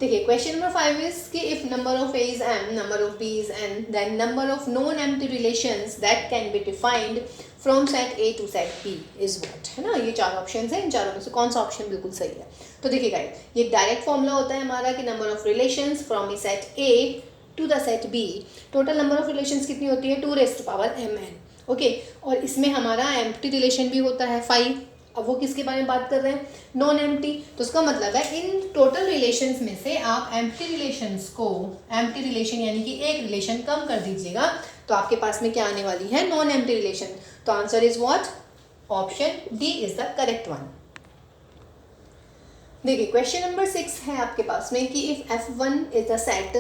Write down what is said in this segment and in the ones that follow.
देखिए question number 5 is कि if number of A is m, number of b is n, then number of non empty relations that can be defined from set a to set b is what, है ना। ये 4 option है, इन चारों में से कौन सा ऑप्शन बिल्कुल सही है। तो देखिए गाइस, ये डायरेक्ट फॉर्मूला होता है हमारा कि number of relations from A set a to the set b, total number of relations कितनी होती है 2⁻mn, ओके। और इसमें हमारा एम्प्टी रिलेशन भी होता है 5। अब वो किसके बारे में बात कर रहे हैं, नॉन एम्प्टी। तो उसका मतलब है इन टोटल रिलेशंस में से आप एम्प्टी रिलेशंस को, एम्प्टी रिलेशन यानी कि एक रिलेशन कम कर दीजिएगा, तो आपके पास में क्या आने वाली है, नॉन एम्प्टी रिलेशन। तो answer is what, option D is the correct one. देखिए क्वेश्चन नंबर 6 है आपके पास में कि if f1 is the set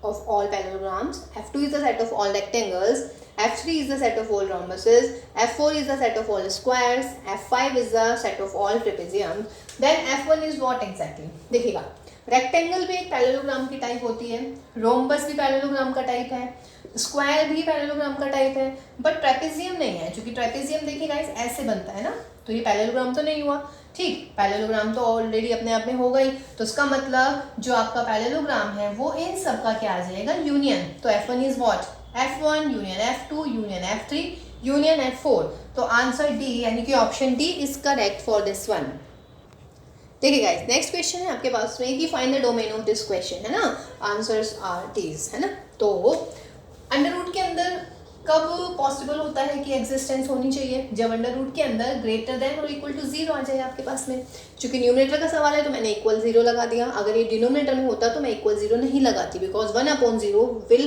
of all parallelograms, f2 is the set of all rectangles, f3 is the set of all rhombuses, f4 is the set of all squares, f5 is the set of all trapeziums, then f1 is what exactly। देखिएगा, rectangle भी एक parallelogram की type होती है, rhombus भी parallelogram का type है, square भी पैरेललोग्राम का टाइप है, बट ट्रेपेजियम नहीं है, क्योंकि ट्रेपेजियम देखिएगा ऐसे बनता है ना, तो ये पैरेललोग्राम तो नहीं हुआ। ठीक, पैरेललोग्राम तो ऑलरेडी अपने आप में हो गई, तो उसका मतलब जो आपका पैरेललोग्राम है वो इन सब का क्या आ जाएगा, यूनियन। तो f1 is what, f1 union f2 union f3 union f4। तो आंसर डी यानी कि option D is correct for this one. देखिए गाइस, नेक्स्ट क्वेश्चन है आपके पास में कि find the domain of this question, है ना। आंसर्स आर दीज, है ना। तो अंडर रूट के अंदर कब पॉसिबल होता है कि एग्जिस्टेंस होनी चाहिए, जब अंडर रूट के अंदर ग्रेटर देन और इक्वल टू 0 आ जाए आपके पास में। चूंकि न्यूमरेटर का सवाल है तो मैंने इक्वल 0 लगा दिया, अगर ये डिनोमिनेटर में होता तो मैं इक्वल 0 नहीं लगाती, बिकॉज 1/0 विल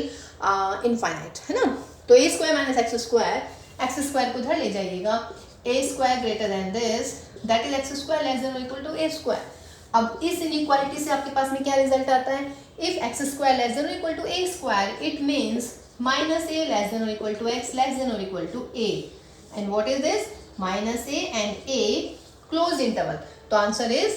इनफाइनाइट, है ना। तो a square minus x square को इधर ले जाइएगा, a square greater than this, that is x square less than और इक्वल टू a स्क्वायर। अब इस इनइक्वालिटी से आपके पास में क्या रिजल्ट आता है, if x square less than और equal to a square, it means minus a less than or equal to x less than or equal to a, and what is this, minus a and a closed interval। तो answer is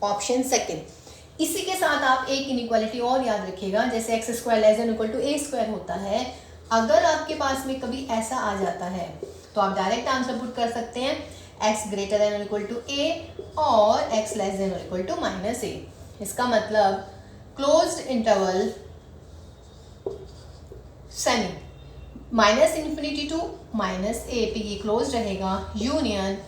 option second. इसी के साथ आप एक inequality और याद रखिएगा, जैसे x square less than equal to A square होता है, अगर आपके पास में कभी ऐसा आ जाता है तो आप डायरेक्ट आंसर पुट कर सकते हैं एक्स ग्रेटर देन और इक्वल टू ए और एक्स लेस देन और इक्वल टू माइनस ए। इसका मतलब closed interval semi minus infinity to minus a पे ये क्लोज रहेगा, यूनियन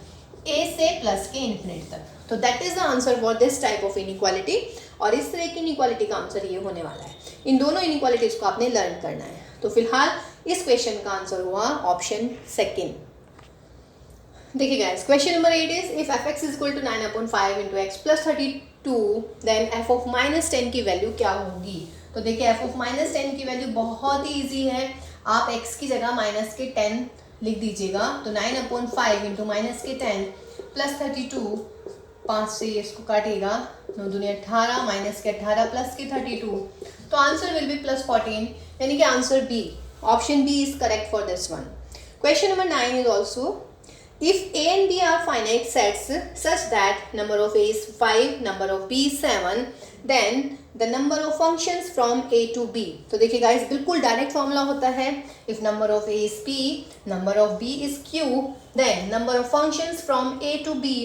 ए से प्लस के इन्फिनिटी तक। तो that is the answer for this type of inequality. और इस तरह की इनइक्वालिटी का आंसर ये होने वाला है। इन दोनों इनइक्वालिटीज को आपने लर्न करना है। तो फिलहाल इस क्वेश्चन का आंसर हुआ ऑप्शन सेकेंड। देखिए guys, question number 8 is if fx is equal to 9/5 into x plus 32, then f of -10 की वैल्यू क्या होगी। तो देखिए f ऑफ -10 की वैल्यू बहुत ही ईजी है, आप x की जगह माइनस के 10 लिख दीजिएगा। तो 9/5 इंटू माइनस के 10 प्लस 32, 5 से इसको काटिएगा, 9 दूनी 18 माइनस के 18 प्लस के 32, तो आंसर विल बी प्लस 14, यानी कि answer B, option B is correct for this one. Question number 9 is also if a and b are finite sets such that number of a is 5, number of b is 7, then the number of functions from a to b। तो देखिए guys, बिल्कुल direct formula होता है, if number of a is p, number of b is q, then number of functions from a to b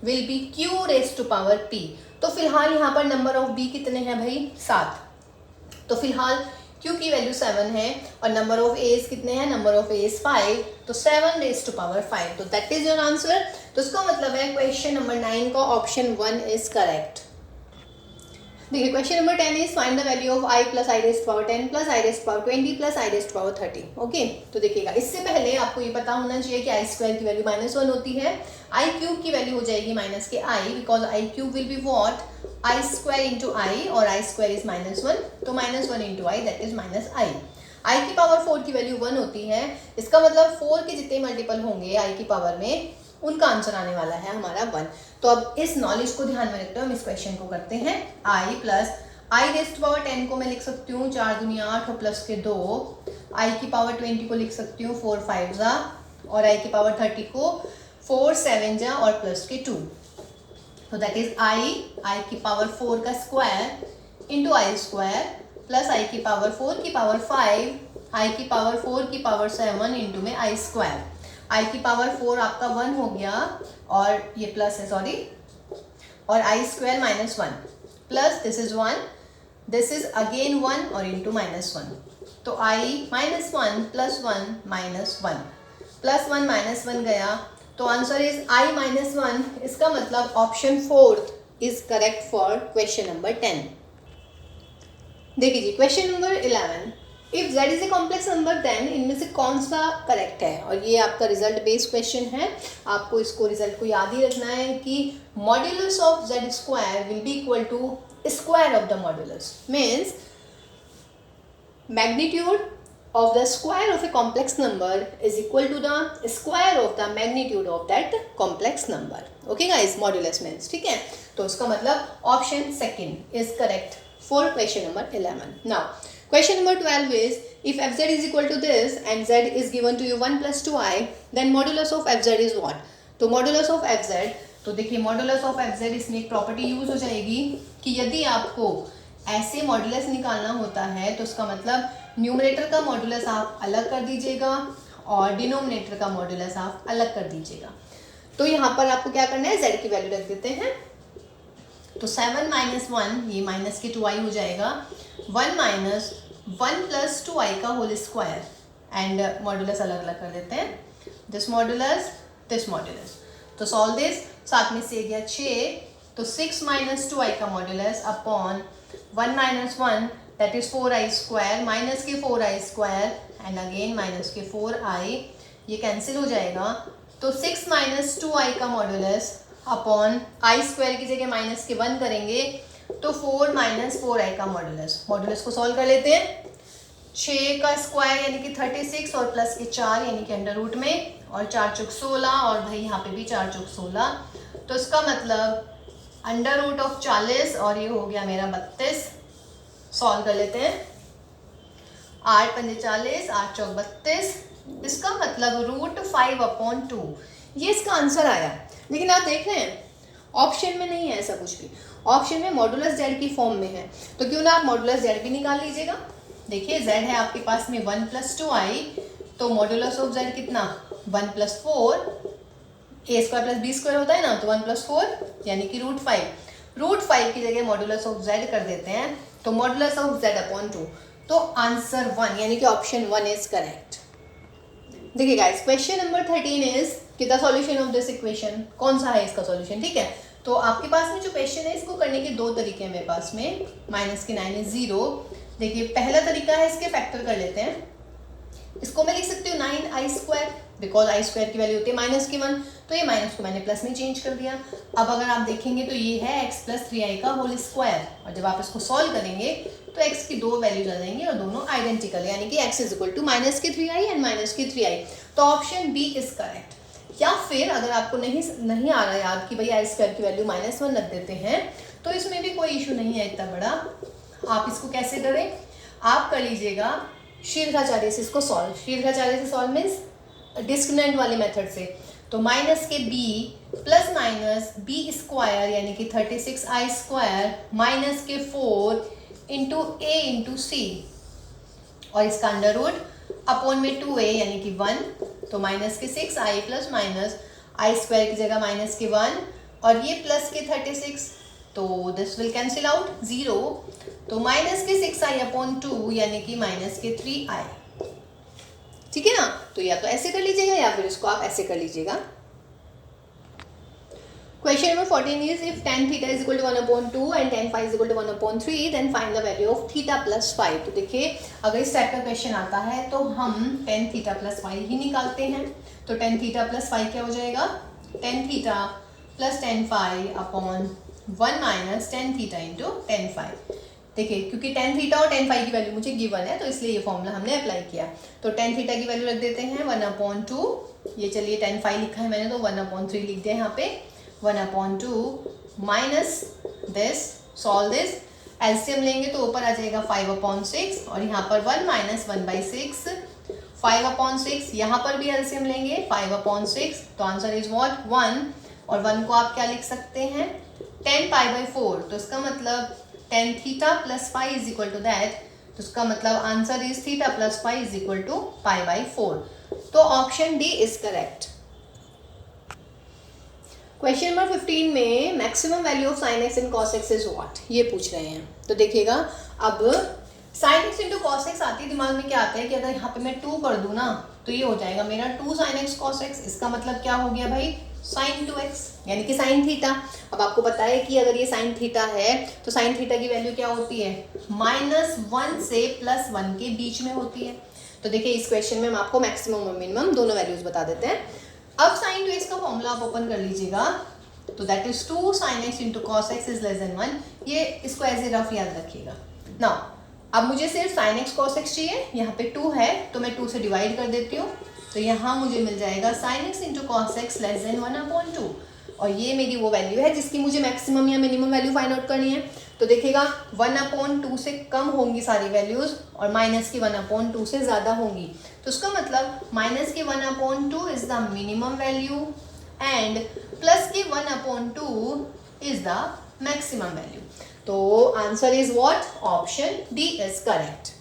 will be q raised to power p। तो फिलहाल यहाँ पर number of b कितने हैं भाई, 7। तो फिलहाल q की वैल्यू 7 है और नंबर ऑफ a's कितने हैं, नंबर ऑफ a's 5, तो 7 रेज टू पावर 5, तो दैट इज योर आंसर। तो इसका मतलब है क्वेश्चन नंबर 9 का ऑप्शन 1 इज करेक्ट। देखिए question number 10 is find the value of i plus i raise power 10 plus i raise power 20 plus i raise power 30। Okay, तो देखिएगा इससे पहले आपको ये पता होना चाहिए कि i स्क्वायर की वैल्यू -1 होती है, i क्यूब की वैल्यू हो जाएगी माइनस के i, because i cube will be what, i square into I, और i स्क्वायर इज -1, तो -1 into I that is -i। i की पावर 4 की वैल्यू 1 होती है, इसका मतलब 4 के जितने मल्टीपल होंगे i की पावर में, उनका आंसर आने वाला है हमारा 1। तो अब इस नॉलेज को ध्यान में रखते हुए हम इस क्वेश्चन को करते हैं। i plus i rest power 10 को मैं लिख सकती हूँ 4 दूनी 8 और प्लस के 2, i की पावर 20 को लिख सकती हूँ 4 5 जा, और i की पावर 30 को 4 7 जा और प्लस के 2, तो दैट इज i की पावर 4 का square into I square plus i की पावर 4 की पावर 5, i की पावर 4 की पावर 7 इंटू में आई स्क्वायर। i की पावर 4 आपका 1 हो गया, और ये प्लस है सॉरी, और i square -1 plus this is 1, this is again 1 और इंटू -1. तो I -1 plus 1 minus 1 plus 1 minus 1 गया. तो आंसर इज I -1. इसका मतलब option 4 is correct for question number 10. देखिए question number 11. If z is a complex number then इनमें से कौन सा करेक्ट है. और ये आपका रिजल्ट बेस्ड क्वेश्चन है. आपको इसको रिजल्ट को याद ही रखना है कि modulus of z square will be equal to square of the modulus. Means magnitude of the square of a complex number is equal to the square of the magnitude of that complex number. Okay guys, modulus means. ठीक है, तो उसका मतलब option second is correct for question number 11. Now question number 12 is if fz is equal to this and z is given to you 1 plus 2i, then modulus of fz is what? तो modulus of fz, तो देखिए modulus of fz इसमें एक property use हो जाएगी कि यदि आपको ऐसे मॉड्यूलस निकालना होता है तो उसका मतलब न्यूमरेटर का मॉड्यूलस आप अलग कर दीजिएगा और डिनोमिनेटर का मॉड्यूलस आप अलग कर दीजिएगा. तो यहाँ पर आपको क्या करना है, z की वैल्यू रख देते हैं. तो 7 माइनस 1 ये माइनस के 2i हो जाएगा. 1 माइनस 1 प्लस 2i का होल स्क्वायर एंड मॉड्यूलस अलग अलग कर देते हैं. This modulus. तो सॉल्व दिस. साथ में से गया 6. तो 6 माइनस 2i का modulus upon 1 minus 1 that is 4i square minus के 4i square and again minus के 4i. ये कैंसिल हो जाएगा. तो 6 माइनस 2i का मॉड्यूलस अपॉन i स्क्वायर की जगह माइनस के 1 करेंगे तो 4 माइनस 4i का मॉड्यूलस को सॉल्व कर लेते हैं. 6 का स्क्वायर यानी कि 36 और प्लस के 4 यानी कि अंडर रूट में और 4 चौक 16 और भाई यहाँ पे भी 4 चौक 16. तो इसका मतलब अंडर रूट ऑफ 40 और ये हो गया मेरा 32. सॉल्व कर लेते हैं. 8 पंजे 40, 8 चौक 32. इसका मतलब रूट 5/2 ये इसका आंसर आया. लेकिन आप देख रहे हैं ऑप्शन में नहीं है ऐसा कुछ भी. ऑप्शन में मॉड्यूलस z की फॉर्म में है. तो क्यों ना आप मॉड्यूलस z भी निकाल लीजिएगा. देखिए z है आपके पास में 1 प्लस 2i. तो मॉड्यूलस ऑफ z कितना 1 प्लस 4 ए स्क्वायर प्लस बी स्क्वायर होता है ना. तो 1 प्लस 4 यानी कि रूट 5. रूट 5 की जगह मॉड्यूलस ऑफ z कर देते हैं. तो मॉड्यूलस ऑफ z/2. तो आंसर 1 यानी कि ऑप्शन 1 इज करेक्ट. देखिए गाइस क्वेश्चन नंबर 13 इज कि the solution of this equation. कौन सा है इसका सॉल्यूशन. ठीक है, तो आपके पास में जो क्वेश्चन है इसको करने के दो तरीके हैं मेरे पास में. माइनस के 9 इज 0. देखिए पहला तरीका है इसके फैक्टर कर लेते हैं. इसको मैं लिख सकती हूँ 9i square because i square की वैल्यू होती है माइनस की 1. तो ये माइनस को मैंने प्लस में चेंज कर दिया. अब अगर आप देखेंगे तो ये है x प्लस 3i का होल स्क्वायर. और जब आप इसको सॉल्व करेंगे तो x की दो वैल्यूज आ जाएंगी और दोनों आइडेंटिकल यानी कि x is equal to minus के 3i एंड माइनस के 3i. तो ऑप्शन बी इज करेक्ट. या फिर अगर आपको नहीं आ रहा याद कि भाई i स्क्वायर की वैल्यू -1 रख देते हैं तो इसमें भी कोई इशू नहीं है इतना बड़ा. आप इसको कैसे करें, आप कर लीजिएगा शीर्घाचार्य से इसको सॉल्व. शीर्घाचार्य से सॉल्व मीन्स डिस्क्रिमिनेंट वाले मेथड से. तो माइनस के b plus minus b square यानी कि 36i स्क्वायर माइनस के 4 इंटू a इंटू सी और इसका अंडर रूट अपॉन में 2a यानी कि 1. तो माइनस के 6i plus minus i square की जगह माइनस के 1 और ये प्लस के 36. तो दिस विल कैंसिल आउट 0. तो माइनस के 6i/2 यानी कि माइनस के 3i. ठीक है ना. तो या तो ऐसे कर लीजिएगा या फिर इसको आप ऐसे कर लीजिएगा. Question number 14 is if tan theta is equal to 1/2 and tan phi is equal to 1/3 then find the value of theta plus phi. तो देखिए अगर इस टाइप का क्वेश्चन आता है तो हम tan थीटा प्लस फाई ही निकालते हैं. तो tan थीटा प्लस फाई क्या हो जाएगा, tan theta plus tan phi upon 1 minus tan theta into tan phi. देखिए क्योंकि tan थीटा और tan फाई की वैल्यू मुझे गिवन है तो इसलिए ये फॉर्मूला हमने अप्लाई किया. तो tan थीटा की वैल्यू रख देते हैं 1/2. ये चलिए tan फाई लिखा है मैंने तो 1/3 लिख दिया यहाँ पे. 1/2 minus this. Solve this. LCM लेंगे तो ऊपर आ जाएगा 5/6 और यहाँ पर 1 माइनस 1/6. 5/6 यहाँ पर भी एलसीएम लेंगे 5/6. तो आंसर इज व्हाट 1. और 1 को आप क्या लिख सकते हैं tan π/4. तो इसका मतलब tan theta plus phi is equal to that. तो इसका मतलब answer is theta plus phi is equal to π/4. तो option D is correct. Question number 15 में maximum value of sine x in cos x is what, ये पूछ रहे हैं। तो देखिएगा, अब sine x into cos x आती है दिमाग में क्या आता है कि अगर यहाँ पे मैं 2 कर दूँ ना तो ये हो जाएगा मेरा 2 साइन एक्स कॉस एक्स। इसका मतलब क्या हो गया भाई, साइन 2x यानी कि साइन थीटा। अब आपको पता है कि अगर ये साइन थीटा है तो साइन थीटा की वैल्यू क्या होती है, -1 से +1 के बीच में होती है। तो देखिए इस क्वेश्चन में हम आपको मैक्सिमम और मिनिमम दोनों वैल्यूज बता देते हैं। अब साइन 2x का फॉर्मूला आप ओपन कर लीजिएगा, तो that is 2 sin x into cos x is less than 1। ये इसको एज ए रफ याद रखिएगा ना। अब मुझे सिर्फ sin x cos x चाहिए, यहाँ पे 2 है तो मैं 2 से डिवाइड कर देती हूँ, तो यहाँ मुझे मिल जाएगा sin x into cos x less then 1/2। और ये मेरी वो वैल्यू है जिसकी मुझे मैक्सिमम या मिनिमम वैल्यू फाइंड आउट करनी है। तो देखिएगा 1/2 से कम होंगी सारी वैल्यूज़ और माइनस की 1/2 से ज़्यादा होंगी। तो उसका मतलब माइनस की 1/2 is the minimum value and plus की 1/2 इज़ द मैक्सिमम वैल्यू। तो answer is what, option D is correct.